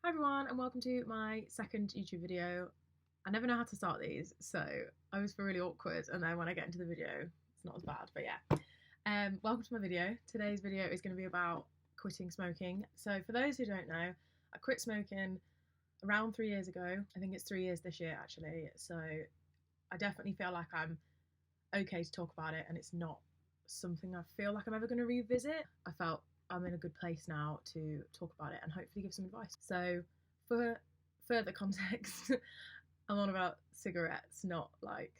Hi everyone and welcome to my second YouTube video. I never know how to start these, so I always feel really awkward, and then when I get into the video it's not as bad, but yeah. Welcome to my video. Today's video is going to be about quitting smoking. So for those who don't know, I quit smoking around 3 years ago. I think it's 3 years this year actually, so I definitely feel like I'm okay to talk about it and it's not something I feel like I'm ever going to revisit. I felt I'm in a good place now to talk about it and hopefully give some advice. So, for further context, I'm on about cigarettes, not like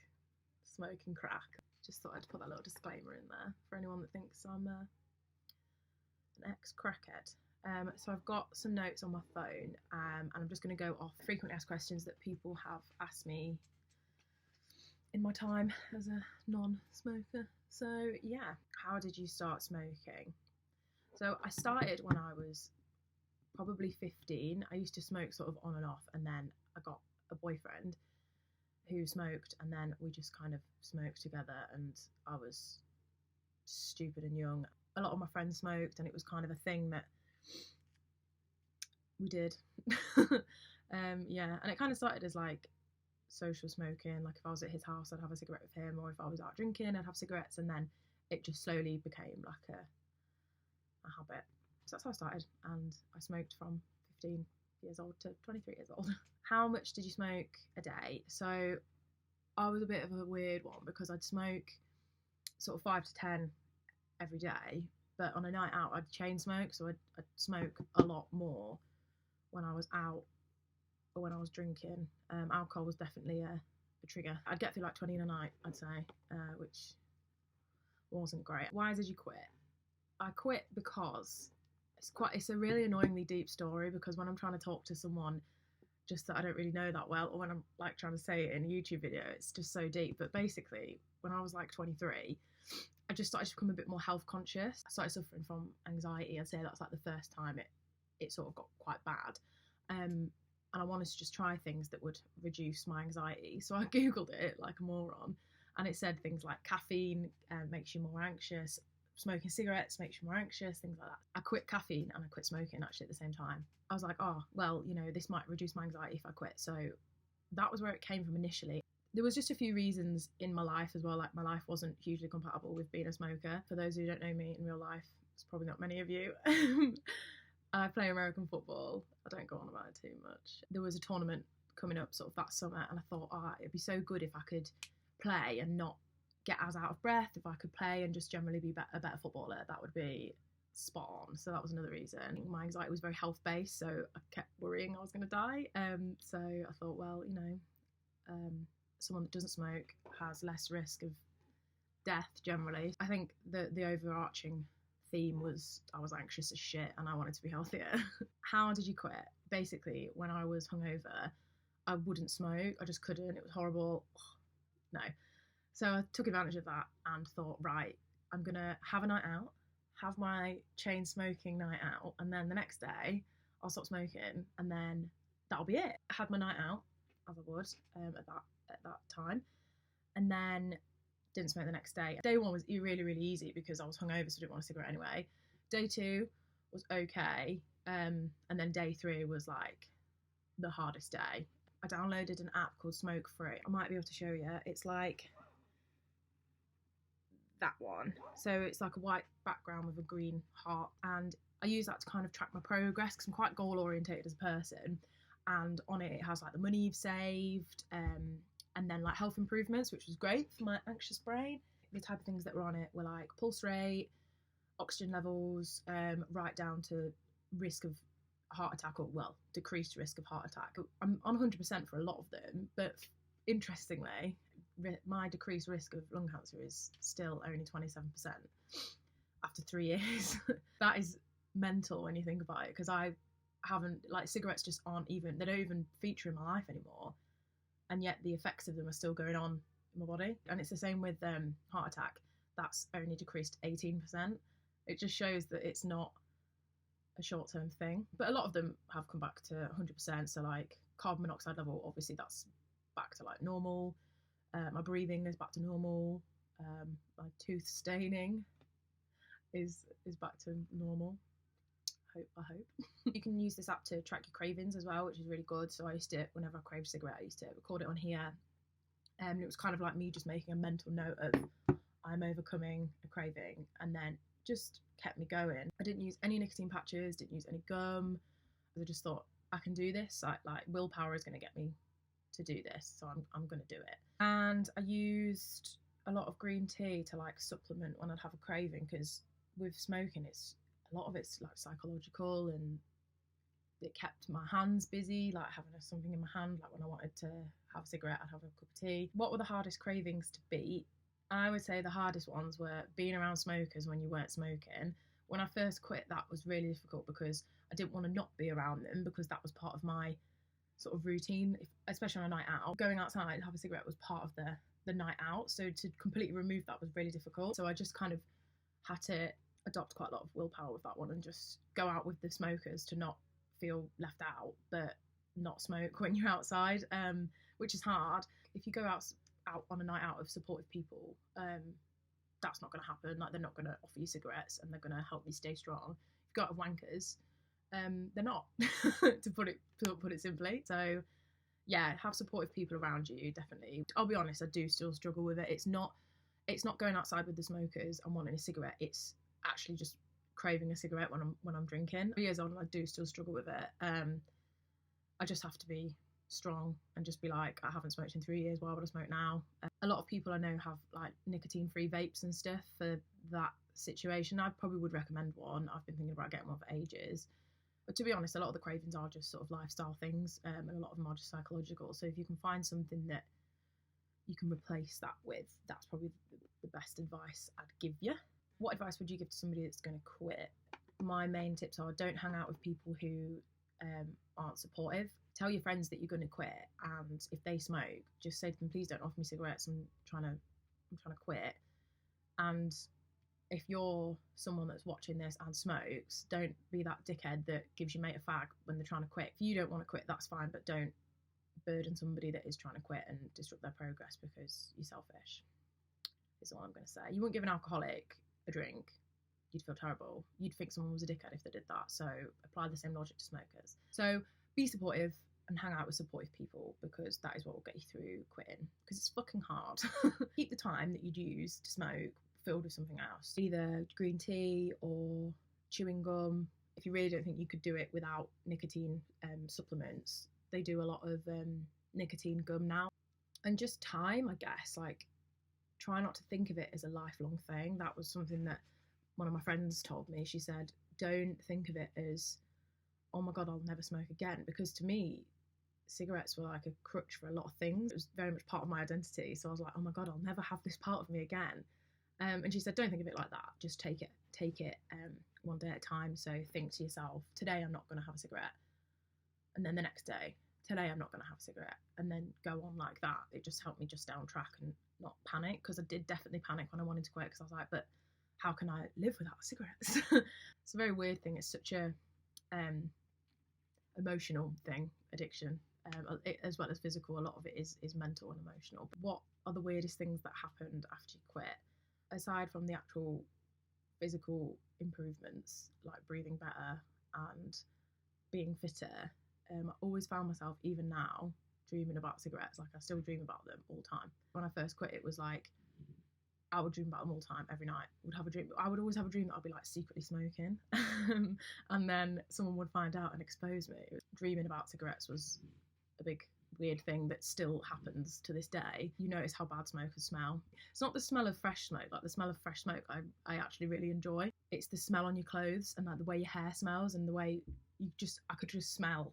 smoking crack. Just thought I'd put that little disclaimer in there for anyone that thinks I'm an ex-crackhead. So I've got some notes on my phone, and I'm just going to go off frequently asked questions that people have asked me in my time as a non-smoker. So yeah, how did you start smoking? So I started when I was probably 15. I used to smoke sort of on and off, and then I got a boyfriend who smoked, and then we just kind of smoked together, and I was stupid and young. A lot of my friends smoked, and it was kind of a thing that we did. Yeah, and it kind of started as like social smoking. Like if I was at his house, I'd have a cigarette with him, or if I was out drinking, I'd have cigarettes, and then it just slowly became like a habit. So that's how I started, and I smoked from 15 years old to 23 years old. How much did you smoke a day? So I was a bit of a weird one because I'd smoke sort of 5 to 10 every day, but on a night out I'd chain smoke, so I'd smoke a lot more when I was out or when I was drinking. Alcohol was definitely a trigger. I'd get through like 20 in a night, I'd say, which wasn't great. Why did you quit? I quit because it's a really annoyingly deep story, because when I'm trying to talk to someone just that I don't really know that well, or when I'm like trying to say it in a YouTube video, it's just so deep. But basically, when I was like 23, I just started to become a bit more health conscious. I started suffering from anxiety. I'd say that's like the first time it sort of got quite bad. And I wanted to just try things that would reduce my anxiety. So I googled it like a moron, and it said things like caffeine makes you more anxious, smoking cigarettes makes you more anxious, things like that. I quit caffeine and I quit smoking actually at the same time. I was like, oh, well, this might reduce my anxiety if I quit. So that was where it came from initially. There was just a few reasons in my life as well. Like my life wasn't hugely compatible with being a smoker. For those who don't know me in real life, it's probably not many of you. I play American football. I don't go on about it too much. There was a tournament coming up sort of that summer, and I thought, it'd be so good if I could play and not get as out of breath. If I could play and just generally be a better footballer, that would be spot on. So that was another reason. My anxiety was very health based, so I kept worrying I was going to die. So I thought, well, someone that doesn't smoke has less risk of death generally. I think the overarching theme was I was anxious as shit and I wanted to be healthier. How did you quit? Basically, when I was hungover, I wouldn't smoke. I just couldn't. It was horrible. No. So I took advantage of that and thought, right, I'm going to have a night out, have my chain smoking night out, and then the next day I'll stop smoking, and then that'll be it. I had my night out, as I would at that time, and then didn't smoke the next day. Day one was really, really easy because I was hungover, so I didn't want a cigarette anyway. Day two was okay, and then day three was like the hardest day. I downloaded an app called Smoke Free. I might be able to show you. It's like that one. So it's like a white background with a green heart, and I use that to kind of track my progress because I'm quite goal orientated as a person. And on it has like the money you've saved, and then like health improvements, which was great for my anxious brain. The type of things that were on it were like pulse rate, oxygen levels, right down to risk of heart attack, or well, decreased risk of heart attack. I'm on 100% for a lot of them, but interestingly, my decreased risk of lung cancer is still only 27% after 3 years. That is mental when you think about it, because I haven't, like, cigarettes just aren't even, they don't even feature in my life anymore, and yet the effects of them are still going on in my body. And it's the same with heart attack. That's only decreased 18%. It just shows that it's not a short-term thing, but a lot of them have come back to 100%. So like carbon monoxide level, obviously that's back to like normal. My breathing is back to normal. My tooth staining is back to normal. I hope. You can use this app to track your cravings as well, which is really good. So I used to, whenever I craved a cigarette, I used to record it on here. And it was kind of like me just making a mental note of I'm overcoming a craving, and then just kept me going. I didn't use any nicotine patches, didn't use any gum. I just thought, I can do this. Like willpower is going to get me to do this, so I'm going to do it. And I used a lot of green tea to like supplement when I'd have a craving, because with smoking, it's a lot of it's like psychological, and it kept my hands busy, like having something in my hand. Like when I wanted to have a cigarette, I'd have a cup of tea. What were the hardest cravings to beat? I would say the hardest ones were being around smokers when you weren't smoking. When I first quit, that was really difficult because I didn't want to not be around them, because that was part of my sort of routine, especially on a night out. Going outside and have a cigarette was part of the night out, so to completely remove that was really difficult. So I just kind of had to adopt quite a lot of willpower with that one, and just go out with the smokers to not feel left out, but not smoke when you're outside, which is hard. If you go out on a night out of supportive people, that's not going to happen. Like, they're not going to offer you cigarettes and they're going to help you stay strong. If you go out of wankers, they're not, to put it simply. So yeah, have supportive people around you, definitely. I'll be honest, I do still struggle with it. It's not going outside with the smokers and wanting a cigarette. It's actually just craving a cigarette when I'm drinking. Years on, I do still struggle with it. I just have to be strong and just be like, I haven't smoked in 3 years, why would I smoke now? A lot of people I know have like nicotine-free vapes and stuff for that situation. I probably would recommend one. I've been thinking about getting one for ages. But to be honest, a lot of the cravings are just sort of lifestyle things, and a lot of them are just psychological. So if you can find something that you can replace that with, that's probably the best advice I'd give you. What advice would you give to somebody that's going to quit? My main tips are, don't hang out with people who aren't supportive. Tell your friends that you're going to quit, and if they smoke, just say to them, please don't offer me cigarettes, I'm trying to quit. And if you're someone that's watching this and smokes, don't be that dickhead that gives your mate a fag when they're trying to quit. If you don't want to quit, that's fine, but don't burden somebody that is trying to quit and disrupt their progress because you're selfish, is all I'm going to say. You wouldn't give an alcoholic a drink. You'd feel terrible. You'd think someone was a dickhead if they did that. So apply the same logic to smokers. So be supportive and hang out with supportive people, because that is what will get you through quitting, because it's fucking hard. Keep the time that you'd use to smoke filled with something else, either green tea or chewing gum. If you really don't think you could do it without nicotine supplements, they do a lot of nicotine gum now. And just time, I guess, like, try not to think of it as a lifelong thing. That was something that one of my friends told me. She said, don't think of it as, oh my God, I'll never smoke again. Because to me, cigarettes were like a crutch for a lot of things. It was very much part of my identity. So I was like, oh my God, I'll never have this part of me again. And she said, don't think of it like that. Just take it one day at a time. So think to yourself, today I'm not going to have a cigarette. And then the next day, today I'm not going to have a cigarette. And then go on like that. It just helped me just stay on track and not panic, because I did definitely panic when I wanted to quit, because I was like, but how can I live without cigarettes? It's a very weird thing. It's such a emotional thing, addiction, as well as physical. A lot of it is mental and emotional. But what are the weirdest things that happened after you quit? Aside from the actual physical improvements, like breathing better and being fitter, I always found myself, even now, dreaming about cigarettes. Like, I still dream about them all the time. When I first quit, it was like, I would dream about them all the time, every night. I would always have a dream that I'd be like secretly smoking, and then someone would find out and expose me. Dreaming about cigarettes was a big weird thing that still happens to this day. You notice how bad smokers smell. It's not the smell of fresh smoke. Like, the smell of fresh smoke I actually really enjoy. It's the smell on your clothes, and like the way your hair smells, and the way I could just smell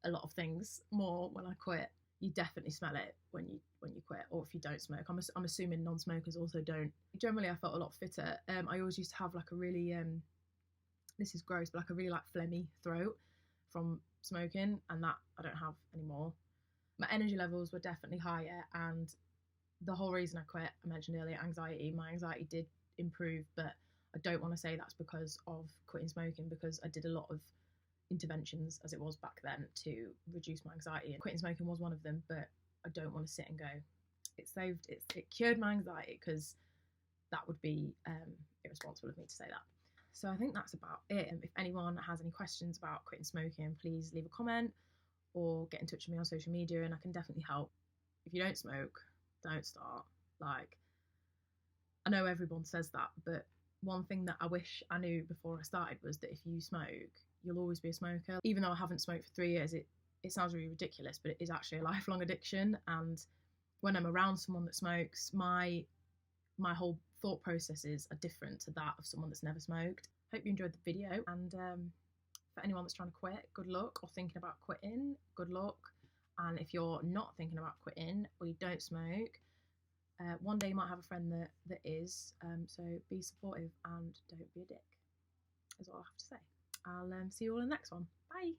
a lot of things more when I quit. You definitely smell it when you quit, or if you don't smoke. I'm assuming non-smokers also don't. Generally, I felt a lot fitter. I always used to have like a really this is gross, but like a really like phlegmy throat from smoking, and that I don't have anymore. My energy levels were definitely higher, and the whole reason I quit, I mentioned earlier, anxiety. My anxiety did improve, but I don't want to say that's because of quitting smoking, because I did a lot of interventions, as it was back then, to reduce my anxiety, and quitting smoking was one of them. But I don't want to sit and go, it cured my anxiety, because that would be irresponsible of me to say that. So I think that's about it. If anyone has any questions about quitting smoking, please leave a comment or get in touch with me on social media, and I can definitely help. If you don't smoke, don't start. Like, I know everyone says that, but one thing that I wish I knew before I started was that if you smoke, you'll always be a smoker. Even though I haven't smoked for 3 years, it sounds really ridiculous, but it is actually a lifelong addiction. And when I'm around someone that smokes, my whole thought processes are different to that of someone that's never smoked. Hope you enjoyed the video, and for anyone that's trying to quit, good luck, or thinking about quitting, good luck. And if you're not thinking about quitting or you don't smoke, one day you might have a friend that is, so be supportive and don't be a dick, is all I have to say. I'll see you all in the next one. Bye.